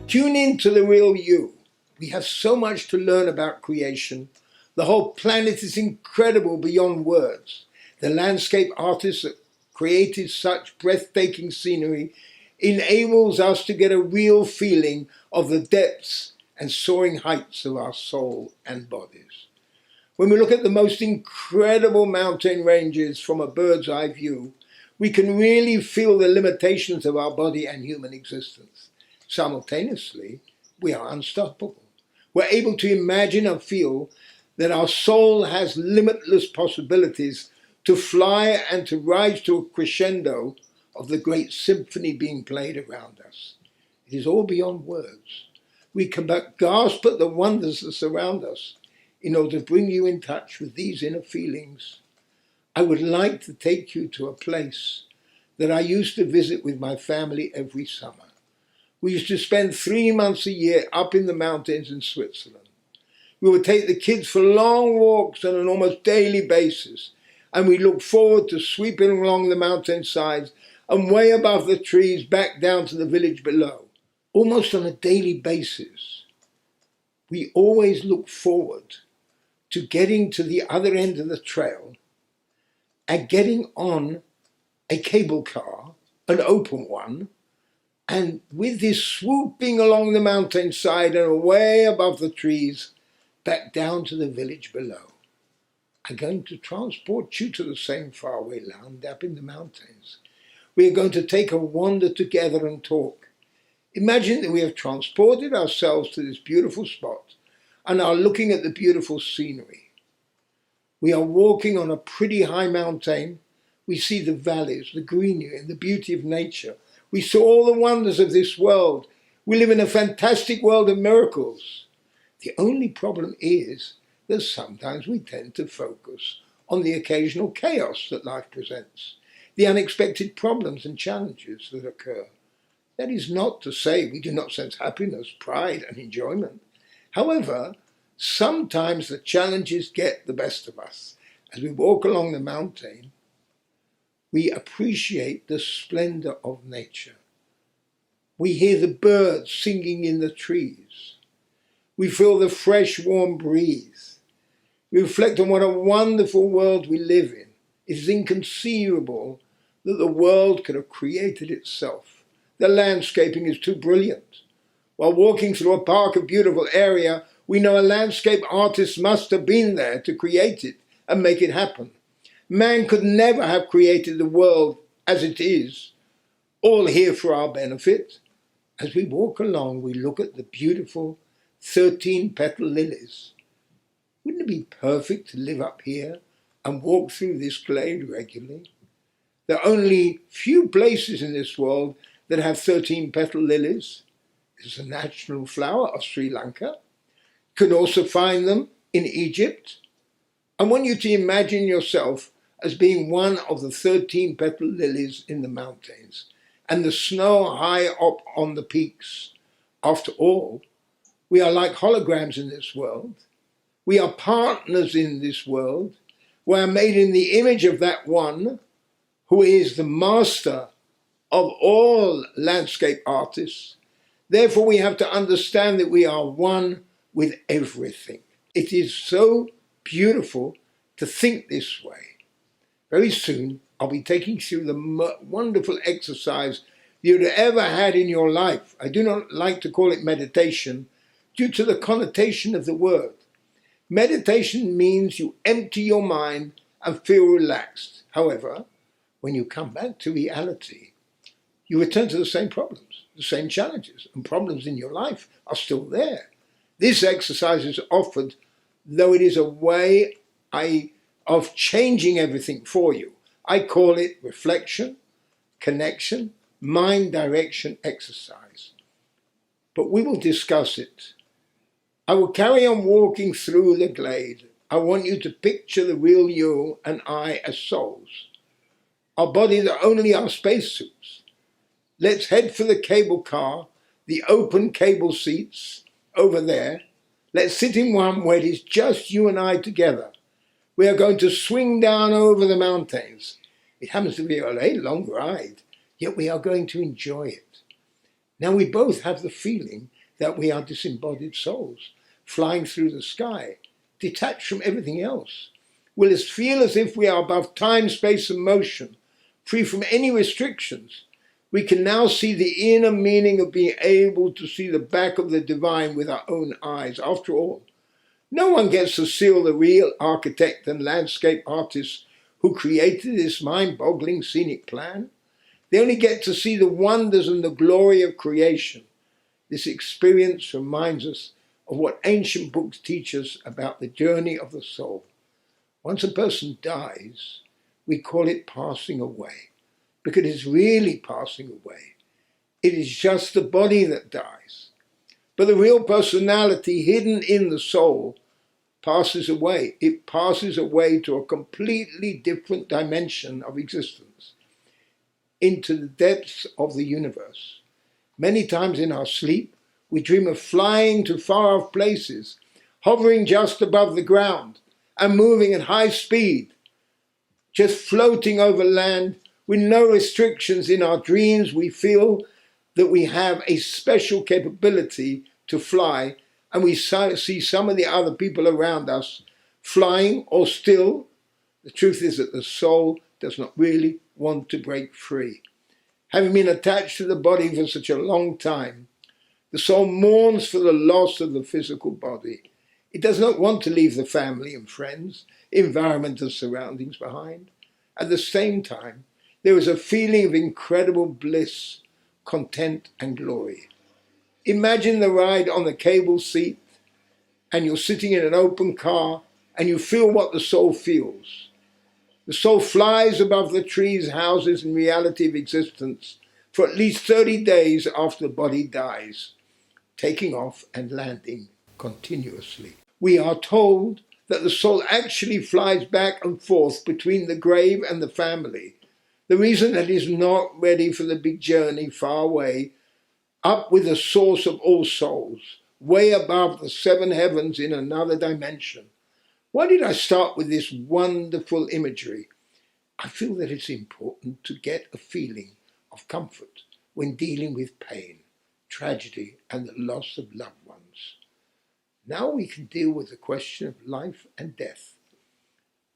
Tune in to the real you. We have so much to learn about creation. The whole planet is incredible beyond words. The landscape artists that created such breathtaking scenery enables us to get a real feeling of the depths and soaring heights of our soul and bodies. When we look at the most incredible mountain ranges from a bird's eye view, we can really feel the limitations of our body and human existence. Simultaneously, we are unstoppable. We're able to imagine and feel that our soul has limitless possibilities to fly and to rise to a crescendo of the great symphony being played around us. It is all beyond words. We can but gasp at the wonders that surround us in order to bring you in touch with these inner feelings. I would like to take you to a place that I used to visit with my family every summer. We used to spend 3 months a year up in the mountains in Switzerland. We would take the kids for long walks on an almost daily basis, and we looked forward to sweeping along the mountainsides and way above the trees back down to the village below. Almost on a daily basis, we always looked forward to getting to the other end of the trail and getting on a cable car, an open one, and with this swooping along the mountainside and away above the trees, back down to the village below. I'm going to transport you to the same faraway land up in the mountains. We are going to take a wander together and talk. Imagine that we have transported ourselves to this beautiful spot and are looking at the beautiful scenery. We are walking on a pretty high mountain. We see the valleys, the greenery, and the beauty of nature. We saw all the wonders of this world. We live in a fantastic world of miracles. The only problem is that sometimes we tend to focus on the occasional chaos that life presents, the unexpected problems and challenges that occur. That is not to say we do not sense happiness, pride, and enjoyment. However, sometimes the challenges get the best of us. As we walk along the mountain, we appreciate the splendor of nature. We hear the birds singing in the trees. We feel the fresh, warm breeze. We reflect on what a wonderful world we live in. It is inconceivable that the world could have created itself. The landscaping is too brilliant. While walking through a park, a beautiful area, we know a landscape artist must have been there to create it and make it happen. Man could never have created the world as it is, all here for our benefit. As we walk along, we look at the beautiful 13-petal lilies. Wouldn't it be perfect to live up here and walk through this glade regularly? There are only few places in this world that have 13-petal lilies. It's a national flower of Sri Lanka. You can also find them in Egypt. I want you to imagine yourself as being one of the 13-petal lilies in the mountains and the snow high up on the peaks. After all, we are like holograms in this world. We are partners in this world. We are made in the image of that one who is the master of all landscape artists. Therefore, we have to understand that we are one with everything. It is so beautiful to think this way. Very soon, I'll be taking you through the wonderful exercise you'd ever had in your life. I do not like to call it meditation due to the connotation of the word. Meditation means you empty your mind and feel relaxed. However, when you come back to reality, you return to the same problems, the same challenges, and problems in your life are still there. This exercise is offered, though it is a way of changing everything for you. I call it reflection, connection, mind direction exercise. But we will discuss it. I will carry on walking through the glade. I want you to picture the real you and I as souls. Our bodies are only our spacesuits. Let's head for the cable car, the open cable seats over there. Let's sit in one where it is just you and I together. We are going to swing down over the mountains. It happens to be a long ride, yet we are going to enjoy it. Now we both have the feeling that we are disembodied souls, flying through the sky, detached from everything else. Will it feel as if we are above time, space, and motion, free from any restrictions? We can now see the inner meaning of being able to see the back of the divine with our own eyes. After all, no one gets to seal the real architect and landscape artist who created this mind-boggling scenic plan. They only get to see the wonders and the glory of creation. This experience reminds us of what ancient books teach us about the journey of the soul. Once a person dies, we call it passing away, because it is really passing away. It is just the body that dies. But the real personality hidden in the soul passes away. It passes away to a completely different dimension of existence, into the depths of the universe. Many times in our sleep, we dream of flying to far-off places, hovering just above the ground and moving at high speed, just floating over land with no restrictions. In our dreams, we feel that we have a special capability to fly, and we see some of the other people around us flying or still. The truth is that the soul does not really want to break free. Having been attached to the body for such a long time, the soul mourns for the loss of the physical body. It does not want to leave the family and friends, environment and surroundings behind. At the same time, there is a feeling of incredible bliss, content, and glory. Imagine the ride on the cable seat, and you're sitting in an open car, and you feel what the soul feels. The soul flies above the trees, houses, and reality of existence for at least 30 days after the body dies, taking off and landing continuously. We are told that the soul actually flies back and forth between the grave and the family. The reason that it is not ready for the big journey far away, up with the source of all souls, way above the 7 heavens in another dimension. Why did I start with this wonderful imagery? I feel that it's important to get a feeling of comfort when dealing with pain, tragedy, and the loss of loved ones. Now we can deal with the question of life and death,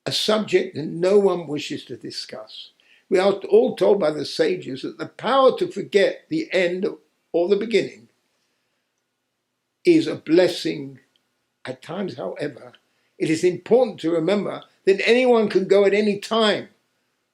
a subject that no one wishes to discuss. We are all told by the sages that the power to forget the end or the beginning is a blessing. At times, however, it is important to remember that anyone can go at any time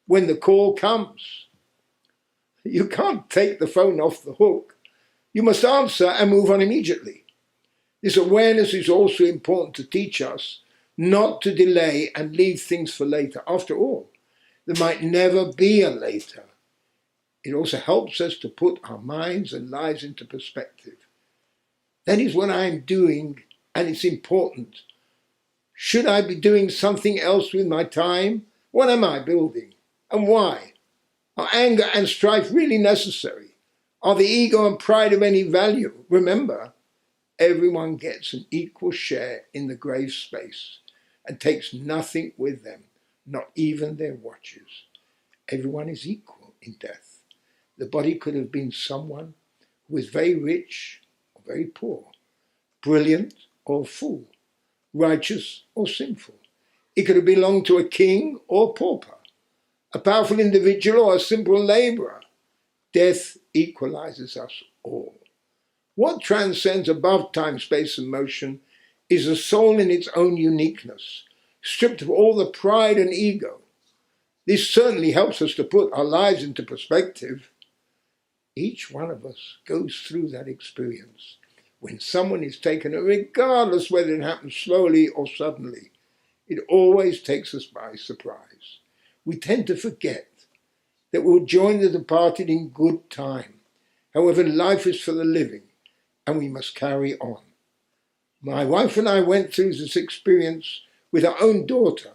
when the call comes. You can't take the phone off the hook. You must answer and move on immediately. This awareness is also important to teach us not to delay and leave things for later. After all, there might never be a later. It also helps us to put our minds and lives into perspective. That is what I am doing, and it's important. Should I be doing something else with my time? What am I building? And why? Are anger and strife really necessary? Are the ego and pride of any value? Remember, everyone gets an equal share in the grave space and takes nothing with them, not even their watches. Everyone is equal in death. The body could have been someone who is very rich or very poor, brilliant or a fool, righteous or sinful. It could have belonged to a king or a pauper, a powerful individual or a simple laborer. Death equalizes us all. What transcends above time, space, and motion is the soul in its own uniqueness, stripped of all the pride and ego. This certainly helps us to put our lives into perspective. Each one of us goes through that experience when someone is taken, regardless whether it happens slowly or suddenly. It always takes us by surprise. We tend to forget that we'll join the departed in good time. However, life is for the living, and we must carry on. My wife and I went through this experience with our own daughter.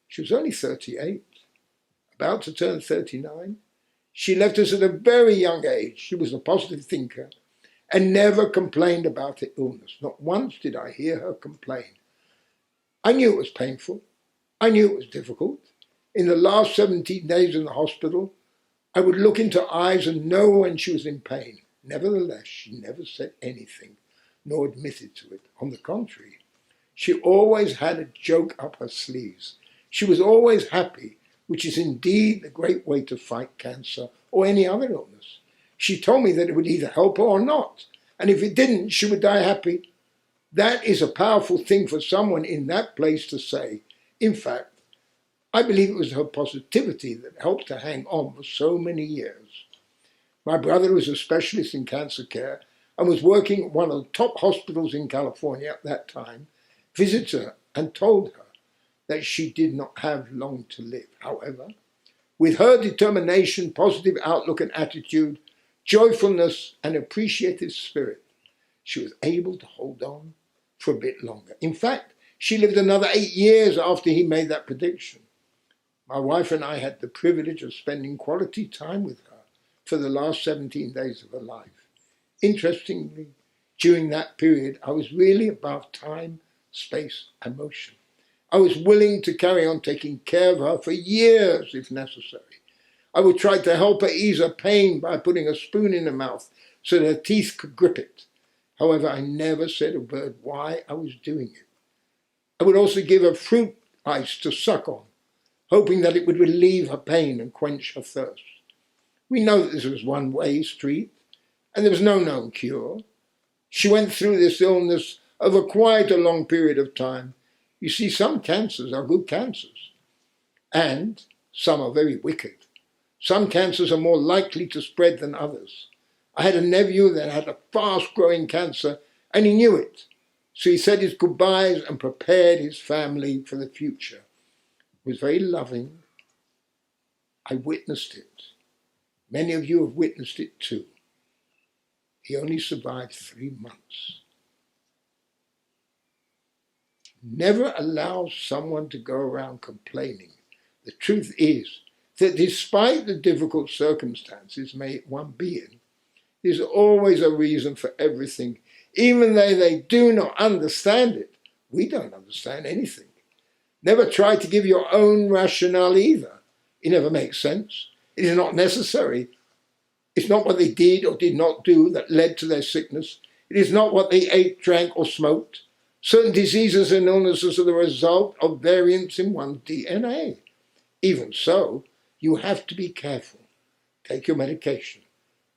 She was only 38, about to turn 39. She left us at a very young age. She was a positive thinker and never complained about her illness. Not once did I hear her complain. I knew it was painful. I knew it was difficult. In the last 17 days in the hospital, I would look into her eyes and know when she was in pain. Nevertheless, she never said anything. nor admitted to it. On the contrary, she always had a joke up her sleeves. She was always happy, which is indeed the great way to fight cancer or any other illness. She told me that it would either help her or not, and if it didn't, she would die happy. That is a powerful thing for someone in that place to say. In fact, I believe it was her positivity that helped her hang on for so many years. My brother was a specialist in cancer care and was working at one of the top hospitals in California at that time, visited her and told her that she did not have long to live. However, with her determination, positive outlook and attitude, joyfulness and appreciative spirit, she was able to hold on for a bit longer. In fact, she lived another 8 years after he made that prediction. My wife and I had the privilege of spending quality time with her for the last 17 days of her life. Interestingly, during that period, I was really above time, space, and motion. I was willing to carry on taking care of her for years if necessary. I would try to help her ease her pain by putting a spoon in her mouth so that her teeth could grip it. However, I never said a word why I was doing it. I would also give her fruit ice to suck on, hoping that it would relieve her pain and quench her thirst. We know that this was one-way street, and there was no known cure. She went through this illness over quite a long period of time. You see, some cancers are good cancers, and some are very wicked. Some cancers are more likely to spread than others. I had a nephew that had a fast-growing cancer, and he knew it. So he said his goodbyes and prepared his family for the future. He was very loving. I witnessed it. Many of you have witnessed it too. He only survived 3 months. Never allow someone to go around complaining. The truth is that despite the difficult circumstances one be in, there's always a reason for everything. Even though they do not understand it, we don't understand anything. Never try to give your own rationale either. It never makes sense. It is not necessary. It's not what they did or did not do that led to their sickness. It is not what they ate, drank, or smoked. Certain diseases and illnesses are the result of variants in one's DNA. Even so, you have to be careful. Take your medication.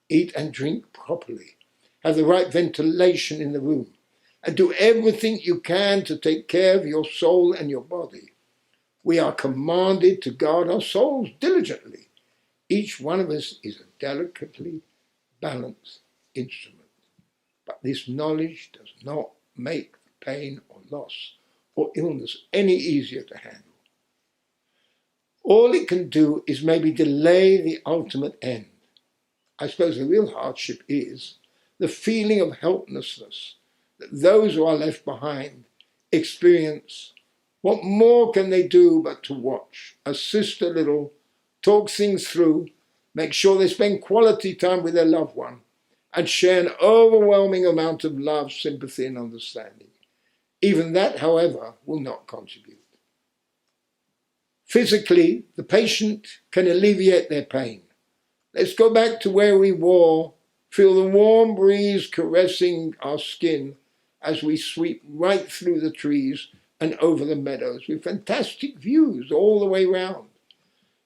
Eat and drink properly. Have the right ventilation in the room. And do everything you can to take care of your soul and your body. We are commanded to guard our souls diligently. Each one of us is a delicately balanced instrument. But this knowledge does not make pain or loss or illness any easier to handle. All it can do is maybe delay the ultimate end. I suppose the real hardship is the feeling of helplessness that those who are left behind experience. What more can they do but to watch, assist a little, talk things through, make sure they spend quality time with their loved one, and share an overwhelming amount of love, sympathy, and understanding. Even that, however, will not contribute. Physically, the patient can alleviate their pain. Let's go back to where we were, feel the warm breeze caressing our skin as we sweep right through the trees and over the meadows with fantastic views all the way round.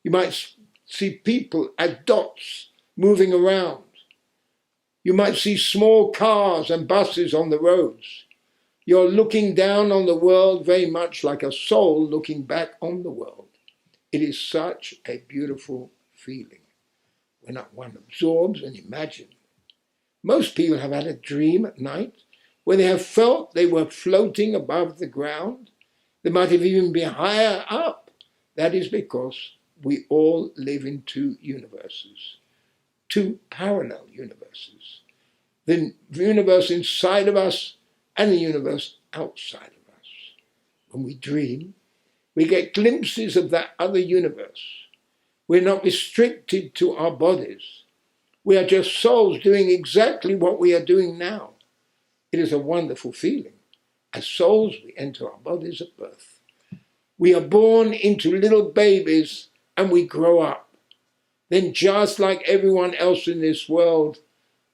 You might see people as dots moving around. You might see small cars and buses on the roads. You're looking down on the world very much like a soul looking back on the world. It is such a beautiful feeling when one absorbs and imagines. Most people have had a dream at night where they have felt they were floating above the ground. They might have even been higher up. That is because we all live in two universes, two parallel universes. The universe inside of us and the universe outside of us. When we dream, we get glimpses of that other universe. We're not restricted to our bodies. We are just souls doing exactly what we are doing now. It is a wonderful feeling. As souls, we enter our bodies at birth. We are born into little babies and we grow up. Then just like everyone else in this world,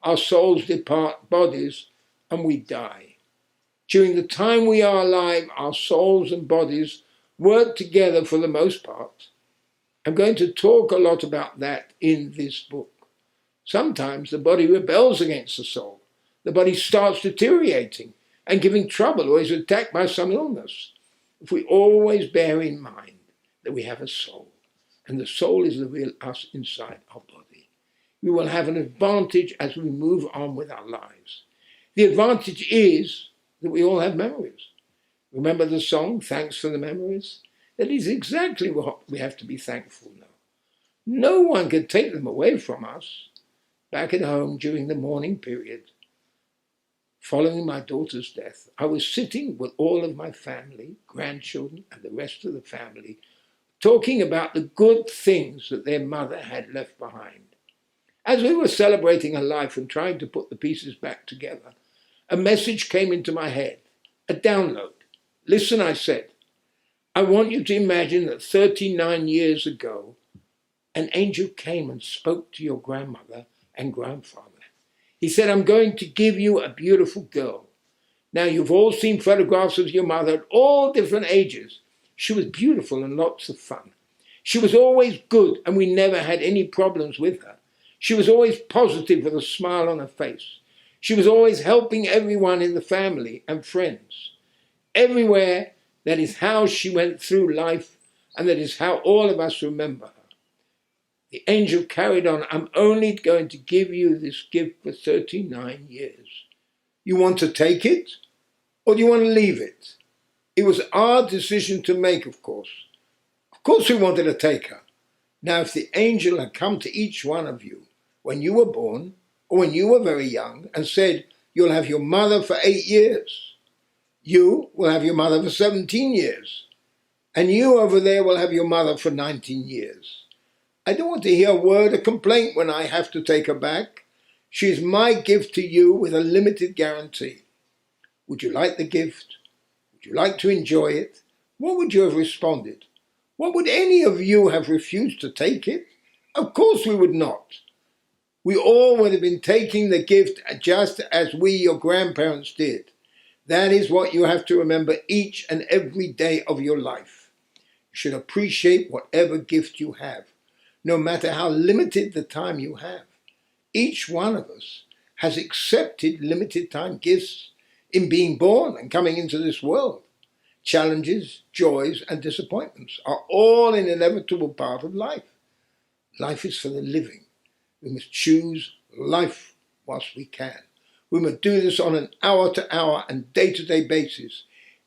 our souls depart bodies and we die. During the time we are alive, our souls and bodies work together for the most part. I'm going to talk a lot about that in this book. Sometimes the body rebels against the soul. The body starts deteriorating and giving trouble or is attacked by some illness. If we always bear in mind that we have a soul, and the soul is the real us inside our body, we will have an advantage as we move on with our lives. The advantage is that we all have memories. Remember the song, Thanks for the Memories? That is exactly what we have to be thankful now. No one can take them away from us. Back at home during the mourning period, following my daughter's death, I was sitting with all of my family, grandchildren, and the rest of the family, talking about the good things that their mother had left behind. As we were celebrating her life and trying to put the pieces back together, a message came into my head, a download. Listen, I said, I want you to imagine that 39 years ago, an angel came and spoke to your grandmother and grandfather. He said, I'm going to give you a beautiful girl. Now, you've all seen photographs of your mother at all different ages. She was beautiful and lots of fun. She was always good, and we never had any problems with her. She was always positive with a smile on her face. She was always helping everyone in the family and friends. Everywhere, that is how she went through life, and that is how all of us remember her. The angel carried on, I'm only going to give you this gift for 39 years. You want to take it, or do you want to leave it? It was our decision to make, of course. Of course we wanted to take her. Now, if the angel had come to each one of you when you were born, or when you were very young, and said, you'll have your mother for 8 years, you will have your mother for 17 years, and you over there will have your mother for 19 years. I don't want to hear a word of complaint when I have to take her back. She is my gift to you with a limited guarantee. Would you like the gift? Would you like to enjoy it? What would you have responded? What would any of you have refused to take it? Of course we would not. We all would have been taking the gift just as we, your grandparents, did. That is what you have to remember each and every day of your life. You should appreciate whatever gift you have, no matter how limited the time you have. Each one of us has accepted limited time gifts in being born and coming into this world. Challenges, joys, and disappointments are all an inevitable part of life. Life is for the living. We must choose life whilst we can. We must do this on an hour-to-hour and day-to-day basis.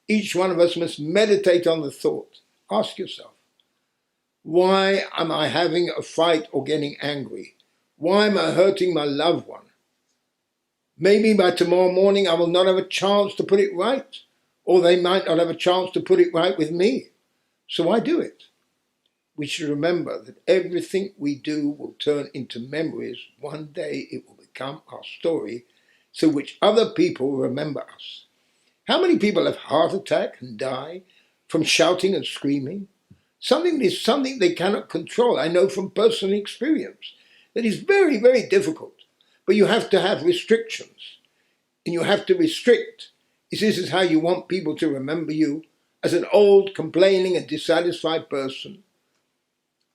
Each one of us must meditate on the thought. Ask yourself, why am I having a fight or getting angry? Why am I hurting my loved one? Maybe by tomorrow morning I will not have a chance to put it right, or they might not have a chance to put it right with me. So why do it? We should remember that everything we do will turn into memories. One day it will become our story, through which other people will remember us. How many people have heart attack and die from shouting and screaming? Something they cannot control. I know from personal experience that is very, very difficult. But you have to have restrictions. And you have to restrict. This is how you want people to remember you, as an old, complaining and dissatisfied person.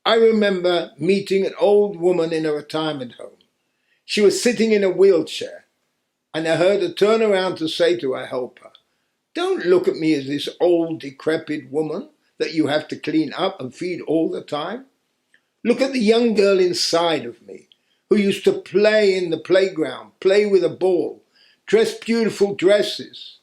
I remember meeting an old woman in a retirement home. She was sitting in a wheelchair, and I heard her turn around to say to her helper, "Don't look at me as this old, decrepit woman that you have to clean up and feed all the time. Look at the young girl inside of me, who used to play in the playground, play with a ball, dress beautiful dresses.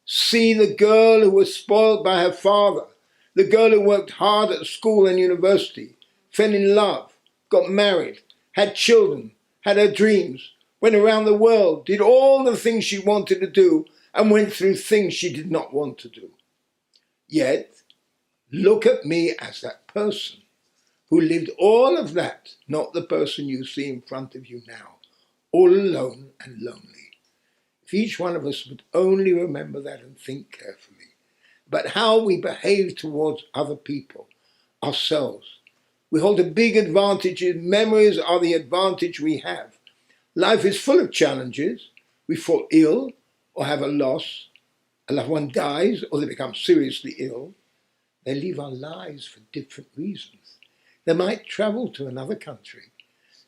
See the girl who was spoiled by her father, the girl who worked hard at school and university, fell in love, got married, had children, had her dreams, went around the world, did all the things she wanted to do, and went through things she did not want to do. Yet, look at me as that person who lived all of that, not the person you see in front of you now, all alone and lonely." If each one of us would only remember that and think carefully about how we behave towards other people, ourselves. We hold a big advantage. Memories are the advantage we have. Life is full of challenges. We fall ill, or have a loss, a loved one dies, or they become seriously ill, they leave our lives for different reasons. They might travel to another country.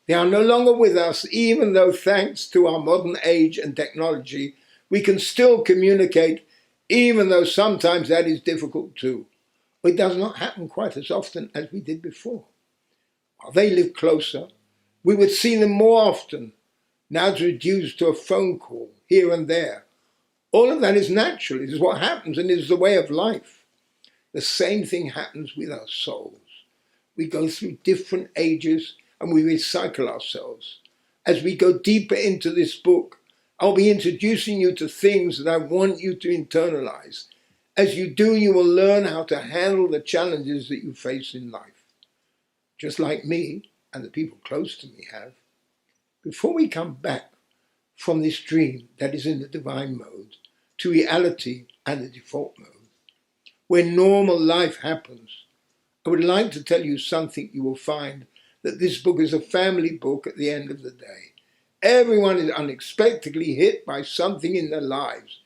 They are no longer with us, even though thanks to our modern age and technology, we can still communicate, even though sometimes that is difficult too. It does not happen quite as often as we did before. While they live closer, we would see them more often. Now it's reduced to a phone call here and there. All of that is natural. It is what happens and is the way of life. The same thing happens with our souls. We go through different ages and we recycle ourselves. As we go deeper into this book, I'll be introducing you to things that I want you to internalize. As you do, you will learn how to handle the challenges that you face in life. Just like me and the people close to me have. Before we come back from this dream that is in the divine mode to reality and the default mode, where normal life happens, I would like to tell you something you will find that this book is a family book at the end of the day. Everyone is unexpectedly hit by something in their lives.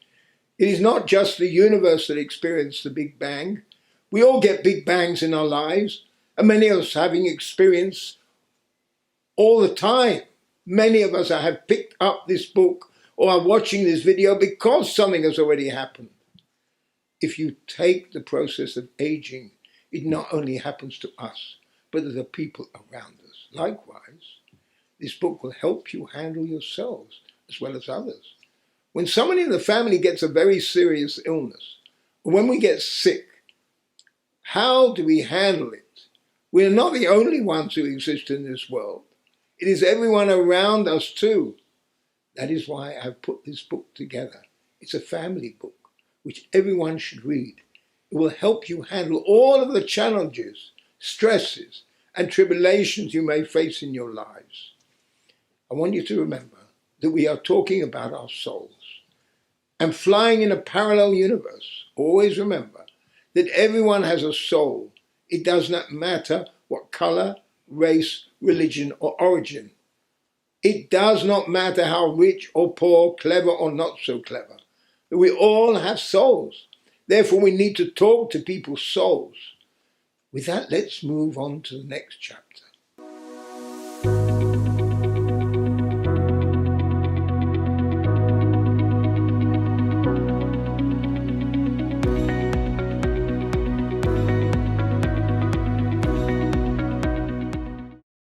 It is not just the universe that experienced the Big Bang. We all get Big Bangs in our lives, and many of us having experience all the time. Many of us have picked up this book or are watching this video because something has already happened. If you take the process of aging, it not only happens to us, but to the people around us. Likewise, this book will help you handle yourselves as well as others. When someone in the family gets a very serious illness, or when we get sick, how do we handle it? We are not the only ones who exist in this world. It is everyone around us too. That is why I've put this book together. It's a family book, which everyone should read. It will help you handle all of the challenges, stresses, and tribulations you may face in your lives. I want you to remember that we are talking about our souls. And flying in a parallel universe, always remember that everyone has a soul. It does not matter what color, race, religion, or origin. It does not matter how rich or poor, clever or not so clever. We all have souls. Therefore, we need to talk to people's souls. With that, let's move on to the next chapter.